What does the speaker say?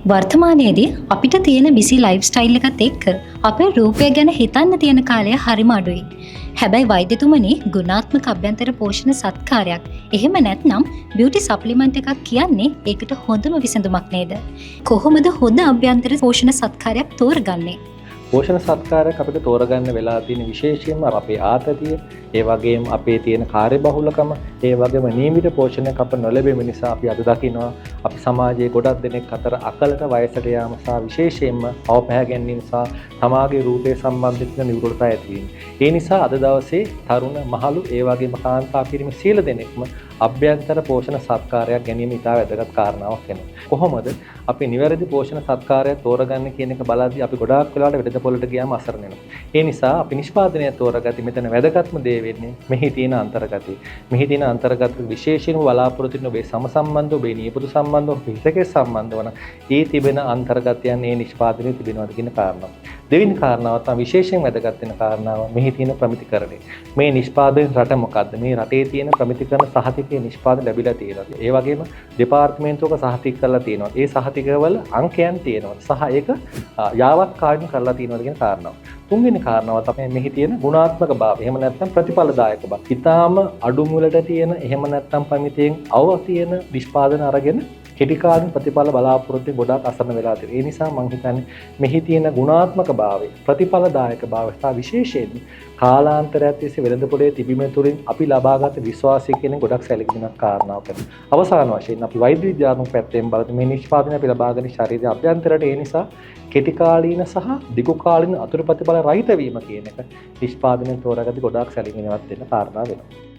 වර්තමානයේදී අපිට තියෙන busy life style එකත් එක්ක අපේ රූපය ගැන හිතන්න තියෙන කාලය හරිම අඩුයි. හැබැයි වෛද්‍යතුමනි ගුණාත්මක අභ්‍යන්තර පෝෂණ සත්කාරයක් එහෙම නැත්නම් බියුටි සප්ලිමන්ට් එකක් කියන්නේ ඒකට හොඳම විසඳුමක් නේද? කොහොමද හොඳ අභ්‍යන්තර පෝෂණ සත්කාරයක් තෝරගන්නේ? පෝෂණ සත්කාරයක් අපිට තෝරගන්න වෙලා තියෙන විශේෂයෙන්ම අපේ ආතතිය, ඒ වගේම අපේ තියෙන කාර්යබහුලකම, ඒ වගේම නියමිත පෝෂණයක් අප නොලැබීම නිසා අපි අද දකිනවා අපි සමාජයේ ගොඩක් දෙනෙක් අතර අකලට වයසට යාම සහ විශේෂයෙන්ම අවපැහැ ගැනීම සහ සමාජයේ රූපය සම්බන්ධිත නිරෝධතා ඇති වීම. ඒ නිසා අද දවසේ තරුණ මහලු ඒ වගේම කාන්තා පිරිමි සියලු දෙනෙක්ම අභ්‍යන්තර පෝෂණ සත්කාරයක් ගැනීම ඉතා වැදගත් කාරණාවක් වෙනවා. කොහොමද අපි නිවැරදි පෝෂණ සත්කාරයක් තෝරගන්නේ කියන එක බලද්දී අපි ගොඩාක් වෙලාවට වෙළඳ පොළට ගියාම අසරණ වෙනවා. ඒ නිසා අපි නිෂ්පාදනය තෝරගatti මෙතන වැදගත්ම දේ වෙන්නේ මෙහි තියෙන අන්තර්ගතය. මෙහි තියෙන අන්තර්ගත විශේෂයෙන්ම බලාපොරොත්තු වෙන ඔබේ සම සම්බන්ධ, ඔබේ නියපොතු සම්බන්ධ, ඔබේ හිතකේ සම්බන්ධ වන ඒ තිබෙන අන්තර්ගතයන් ඒ නිෂ්පාදනයේ තිබෙනවාද කියන කාරණාව. දෙවෙනි කාරණාව තමයි විශේෂයෙන් වැදගත් වෙන කාරණාව මෙහි තියෙන ප්‍රමිතිකරණය. මේ නිෂ්පාදන රට මොකද්ද? මේ රටේ තියෙන ප්‍රමිතිකරණ සහතිකයේ නිෂ්පාදන ලැබිලා තියෙනවා. ඒ වගේම දෙපාර්තමේන්තුවක සහතික කරලා තියෙනවා. ඒ සහතිකවල අංකයන් තියෙනවා. සහ ඒක යාවත් කාර්යන කරලා තියෙනවා කියන කාරණාව. තුන්වෙනි කාරණාව තමයි මෙහි තියෙන ගුණාත්මක භාවය. එහෙම නැත්නම් ප්‍රතිඵලදායක බව. ඊටාම අඩු මුලට තියෙන එහෙම නැත්නම් ප්‍රමිතියෙන් අවව තියෙන නිෂ්පාදන අරගෙන කෙටි කාලින ප්‍රතිඵල බලාපොරොත්තු ගොඩාක් අසරණ වෙලා තියෙනවා. ඒ නිසා මම හිතන්නේ මෙහි තියෙන ගුණාත්මක භාවය, ප්‍රතිඵලදායක භාවය සහ විශේෂයෙන් කාලාන්තරයක් තිස්සේ වෙළඳ පොලේ තිබීම තුළින් අපි ලබාගත් විශ්වාසය කියන ගොඩක් සැලකිලිමත් කාරණාවක් වෙනවා. අවසාන වශයෙන් අපි වෛද්‍ය විද්‍යාත්මක පැත්තෙන් බලද්දී මේ නිෂ්පාදනය අපි ලබාගෙන ශරීරයේ අභ්‍යන්තරයට ඒ නිසා කෙටි කාලීන සහ දිගු කාලීන අතුරු ප්‍රතිඵල රහිත වීම කියන එක නිෂ්පාදනයෙන් තෝරාගatti ගොඩාක් සැලකිලිමත් වෙන්න කාරණා වෙනවා.